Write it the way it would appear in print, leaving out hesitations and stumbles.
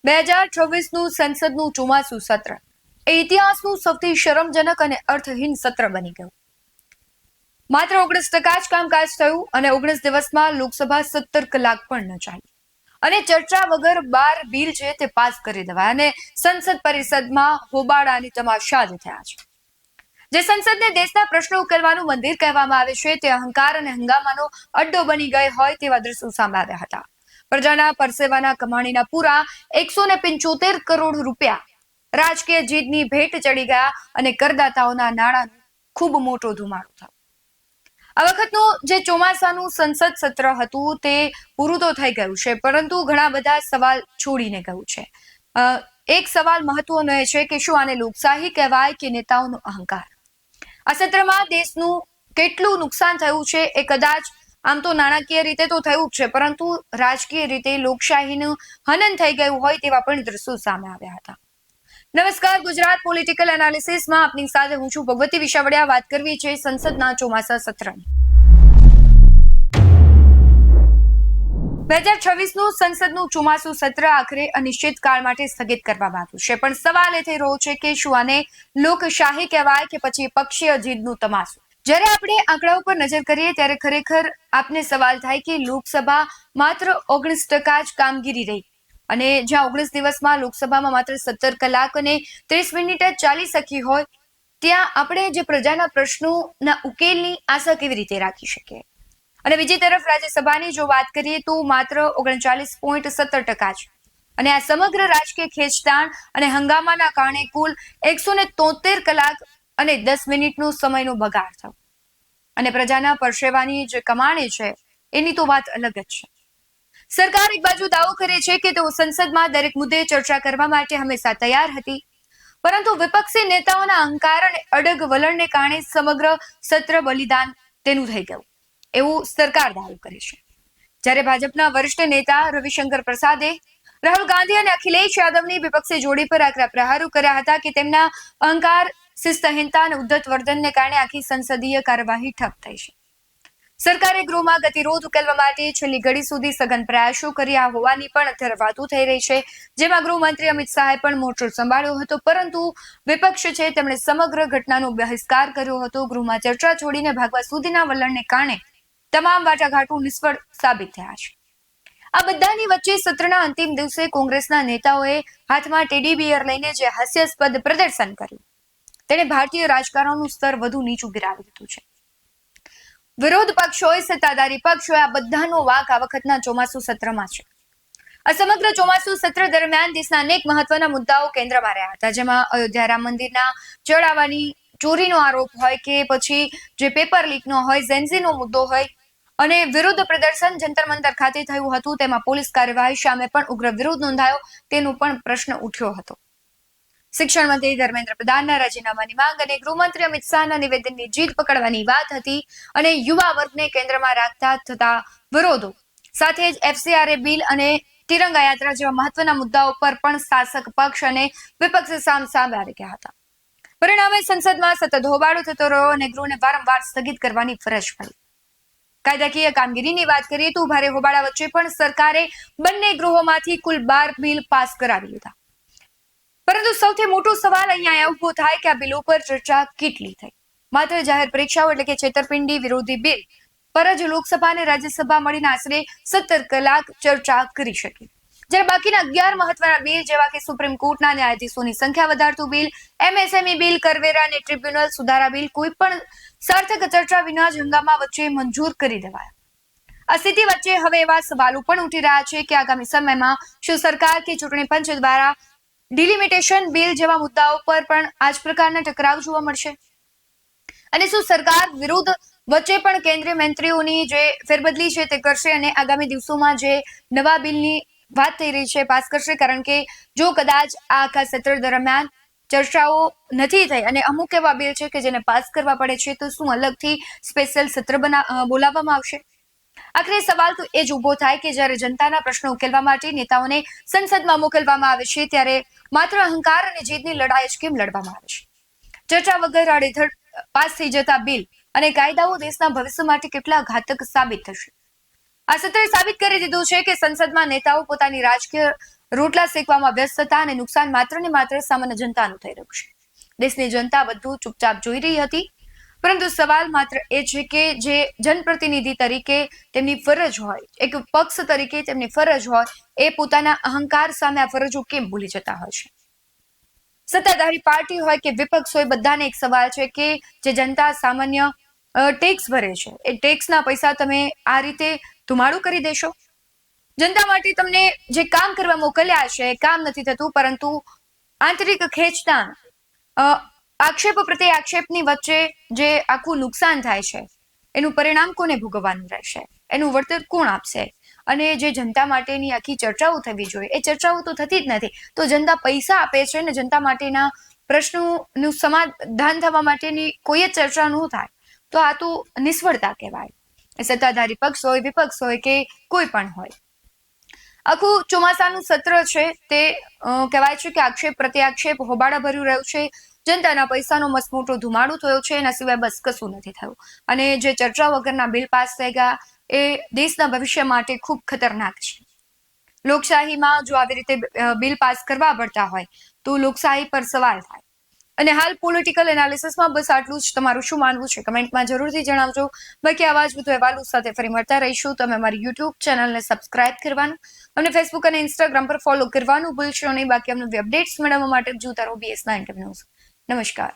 2026નું સંસદનું ચોમાસું સત્ર એ ઇતિહાસનું સૌથી શરમજનક અને અર્થહીન સત્ર બની ગયું. માત્ર 19% જ કામકાજ થયું અને 19 દિવસમાં લોકસભા 17 કલાક પણ ન ચાલી અને ચર્ચા વગર 12 બિલ છે તે પાસ કરી દેવાય અને સંસદ પરિષદમાં હોબાળાની તમાશા જ થયા છે. જે સંસદને દેશના પ્રશ્નો ઉકેલવાનું મંદિર કહેવામાં આવે છે તે અહંકાર અને હંગામાનો અડ્ડો બની ગઈ હોય તેવા દ્રશ્યો સામે આવ્યા હતા. પ્રજાના પરસેવાના કમાણીના પૂરા 175 કરોડ રૂપિયા રાજકીય જીતની ભેટ ચડી ગયા અને કરદાતાઓના નાણાંનો ખૂબ મોટો ધુમાડો થયો. આ વખતનું જે ચોમાસાનું સંસદ સત્ર હતું તે પૂરું તો થઈ ગયું છે, પરંતુ ઘણા બધા સવાલ છોડીને ગયું છે. એક સવાલ મહત્વનો એ છે કે શું આને લોકશાહી કહેવાય કે નેતાઓનો અહંકાર? આ સત્રમાં દેશનું કેટલું નુકસાન થયું છે એ કદાચ આમ તો નાણાકીય રીતે તો થયું જ છે, પરંતુ રાજકીય રીતે લોકશાહીનું હનન થઈ ગયું હોય તેવા પણ દ્રશ્યો સામે આવ્યા હતા. નમસ્કાર, ગુજરાત પોલિટિકલ એનાલિસિસમાં આપની સાથે હું છું ભગવતી વિશાવડિયા. વાત કરવી છે સંસદના ચોમાસા સત્રની. 2026નું સંસદનું ચોમાસું સત્ર આખરે અનિશ્ચિત કાળ માટે સ્થગિત કરવામાં આવ્યું છે, પણ સવાલ એ થઈ રહ્યો છે કે શું આને લોકશાહી કહેવાય કે પછી પક્ષીય જીતનું તમાશું? જ્યારે આપણે આંકડાઓ પર નજર કરીએ ત્યારે ખરેખર આપને સવાલ થાય કે લોકસભા માત્ર 19% જ કામગીરી રહી અને જ્યાં 19 દિવસમાં લોકસભામાં માત્ર 17 કલાક અને 30 મિનિટ જ ચાલી શકી હોય, ત્યાં આપણે જે પ્રજાના પ્રશ્નોના ઉકેલની આશા કેવી રીતે રાખી શકીએ? અને બીજી તરફ રાજ્યસભાની જો વાત કરીએ તો માત્ર 39.17% જ, અને આ સમગ્ર રાજકીય ખેંચતાણ અને હંગામાના કારણે કુલ 173 કલાક અને 10 મિનિટનો સમયનો બગાડ થયો. અને પ્રજાના પરસેવાની જે કમાણી છે એની તો વાત અલગ જ છે. સરકાર એક બાજુ દાવો કરે છે કે તેઓ સંસદમાં દરેક મુદ્દે ચર્ચા કરવા માટે હંમેશા તૈયાર હતી, પરંતુ વિપક્ષી નેતાઓના અહંકાર અને અડગ વલણને કારણે સમગ્ર સત્ર બલિદાન તેનું થઈ ગયું એવું સરકાર દાવો કરે છે. જ્યારે ભાજપના વરિષ્ઠ નેતા રવિશંકર પ્રસાદે રાહુલ ગાંધી અને અખિલેશ યાદવની વિપક્ષી જોડી પર આકરા પ્રહારો કર્યા હતા કે તેમના અહંકાર, શિસ્તહીનતા અને ઉદ્ધત વર્તનને કારણે આખી સંસદીય કાર્યવાહી ઠપ થઈ છે. સરકારે ગૃહમાં ગતિરોધ ઉકેલવા માટે છેલ્લી ઘડી સુધી સઘન પ્રયાસો કર્યા હોવાની પણ અત્યારે વાતો થઈ રહી છે, જેમાં ગૃહમંત્રી અમિત શાહે પણ મોરચો સંભાળ્યો હતો, પરંતુ વિપક્ષ છે તેમણે સમગ્ર ઘટનાનો બહિષ્કાર કર્યો હતો. ગૃહમાં ચર્ચા છોડીને ભાગવા સુધીના વલણને કારણે તમામ વાટાઘાટો નિષ્ફળ સાબિત થયા છે. આ બધાની વચ્ચે સત્રના અંતિમ દિવસે કોંગ્રેસના નેતાઓએ હાથમાં ટેડી બિયર લઈને જે હાસ્યાસ્પદ પ્રદર્શન કર્યું તેણે ભારતીય રાજકારણનું સ્તર વધુ નીચું ગિરાવી દીધું છે. વિરોધ પક્ષ હોય, સત્તાધારી પક્ષ હોય, આ બધાનો વાંક આ વખતના ચોમાસુ સત્રમાં છે. આ સમગ્ર ચોમાસુ સત્ર દરમિયાન દેશના અનેક મહત્વના મુદ્દાઓ કેન્દ્રમાં રહ્યા હતા, જેમાં અયોધ્યા રામ મંદિરના ચડાવવાની ચોરીનો આરોપ હોય કે પછી જે પેપર લીકનો હોય, ઝેન્ઝીનો મુદ્દો હોય અને વિરોધ પ્રદર્શન જંતર મંતર ખાતે થયું હતું, તેમાં પોલીસ કાર્યવાહી સામે પણ ઉગ્ર વિરોધ નોંધાયો તેનો પણ પ્રશ્ન ઉઠ્યો હતો. શિક્ષણ મંત્રી ધર્મેન્દ્ર પ્રધાનના રાજીનામાની માંગ અને ગૃહમંત્રી અમિત શાહના નિવેદનની જીદ પકડવાની વાત હતી અને યુવા વર્ગને કેન્દ્રમાં રાખતા થતા વિરોધો સાથે જ એફસીઆરએ બિલ અને તિરંગા યાત્રા જેવા મહત્વના મુદ્દાઓ પર પણ શાસક પક્ષ અને વિપક્ષ સામે આવી ગયા હતા. પરિણામે સંસદમાં સતત હોબાળો થતો રહ્યો અને ગૃહને વારંવાર સ્થગિત કરવાની ફરજ પડી. કાયદાકીય કામગીરીની વાત કરીએ તો ભારે હોબાળા વચ્ચે પણ સરકારે બંને ગૃહોમાંથી કુલ 12 બિલ પાસ કરાવી લીધા. પરંતુ સૌથી મોટો સવાલ અહીંયા ઉભો થાય કે આ બિલો પર ચર્ચા કેટલી થઈ? માત્ર જાહેર પરીક્ષાઓ એટલે કે છેતરપિંડી વિરોધી બિલ પર જ લોકસભા અને રાજ્યસભા મળીને આશરે 17 કલાક ચર્ચા કરી શકી, જ્યારે બાકીના 11 મહત્વના બિલ જેવા કે સુપ્રીમ કોર્ટના ન્યાયાધીશોની સંખ્યા વધારતું બિલ, એમએસએમઈ બિલ, કરવેરા અને ટ્રિબ્યુનલ સુધારા બિલ કોઈ પણ સાર્થક ચર્ચા વિના જ હંગામા વચ્ચે મંજૂર કરી દેવાયા. આ સ્થિતિ વચ્ચે હવે એવા સવાલો પણ ઉઠી રહ્યા છે કે આગામી સમયમાં શું સરકાર કે ચૂંટણી પંચ દ્વારા ડિલિમિટેશન બિલ જેવા મુદ્દાઓ પર પણ આ જ પ્રકારના ટકરાવ જોવા મળશે? અને શું સરકાર વિરુદ્ધ વચ્ચે પણ કેન્દ્રીય મંત્રીઓની જે ફેરબદલી છે તે કરશે અને આગામી દિવસોમાં જે નવા બિલની વાત થઈ રહી છે પાસ કરશે? કારણ કે જો કદાચ આ આખા સત્ર દરમિયાન ચર્ચાઓ નથી થઈ અને અમુક એવા બિલ છે કે જેને પાસ કરવા પડે છે, તો શું અલગથી સ્પેશિયલ સત્ર બોલાવવામાં આવશે? આખરે સવાલ તો એ જ ઉભો થાય કે જ્યારે જનતાના પ્રશ્નો ઉકેલવા માટે નેતાઓને સંસદમાં મોકલવામાં આવે છે, ત્યારે માત્ર અહંકાર અને જીતની લડાઈ જ કેમ લડવામાં આવે છે? ચર્ચા વગર આડેધડ પાસ થઈ જતા બિલ અને કાયદાઓ દેશના ભવિષ્ય માટે કેટલા ઘાતક સાબિત થશે? આ સત્રે સાબિત કરી દીધું છે કે સંસદમાં નેતાઓ પોતાની રાજકીય રોટલા શેકવામાં વ્યસ્ત હતા અને નુકસાન માત્ર ને માત્ર સામાન્ય જનતાનું થઈ રહ્યું છે. દેશની જનતા બધું ચૂપચાપ જોઈ રહી હતી, પરંતુ સવાલ માત્ર એ છે કે જે જનપ્રતિનિધિ તરીકે તેમની ફરજ હોય, એક પક્ષ તરીકે તેમની ફરજ હોય, એ પોતાના અહંકાર સામે આ ફરજો કેમ ભૂલી જતા હોય છે. સત્તાધારી પાર્ટી હોય કે વિપક્ષ હોય, બધાને એક સવાલ છે કે જે જનતા સામાન્ય ટેક્સ ભરે છે, એ ટેક્સના પૈસા તમે આ રીતે ધુમાડું કરી દેશો? જનતા માટે તમને જે કામ કરવા મોકલ્યા છે એ કામ નથી થતું, પરંતુ આંતરિક ખેંચતાણ, આક્ષેપ પ્રત્યે આક્ષેપની વચ્ચે જે આખું નુકસાન થાય છે, એનું પરિણામ કોને ભોગવવાનું રહેશે, એનું વળતર કોણ આપશે? અને જે જનતા માટેની આખી ચર્ચાઓ થવી જોઈએ એ ચર્ચાઓ તો થતી જ નથી. તો જનતા પૈસા આપે છે ને જનતા માટેના પ્રશ્નોનું સમાધાન થવા માટેની કોઈ જ ચર્ચા ન થાય, તો આ તો નિષ્ફળતા કહેવાય. સત્તાધારી પક્ષ હોય, વિપક્ષ હોય કે કોઈ પણ હોય, આખું ચોમાસાનું સત્ર છે તે કહેવાય છે કે આક્ષેપ પ્રત્યાક્ષેપ હોબાળા ભર્યું રહ્યું છે. જનતાના પૈસાનો મસમોટો ધુમાડો થયો છે, એના સિવાય બસ કશું નથી થયું. અને જે ચર્ચા વગરના બિલ પાસ થઈ ગયા એ દેશના ભવિષ્ય માટે ખૂબ ખતરનાક છે. લોકશાહીમાં જો આવી રીતે બિલ પાસ કરવા પડતા હોય તો લોકશાહી પર સવાલ થાય. અને હાલ પોલિટિકલ એનાલિસિસમાં બસ આટલું જ. તમારું શું માનવું છે કમેન્ટમાં જરૂરથી જણાવજો. બાકી આવા જ બધું અહેવાલો સાથે ફરી મળતા રહીશું. તમે અમારી યુટ્યુબ ચેનલને સબસ્ક્રાઇબ કરવાનું, અમને ફેસબુક અને ઇન્સ્ટાગ્રામ પર ફોલો કરવાનું ભૂલશો નહીં. બાકી અમને અપડેટ્સ મેળવવા માટે જોતા રહો BS9 ન્યૂઝ. નમસ્કાર.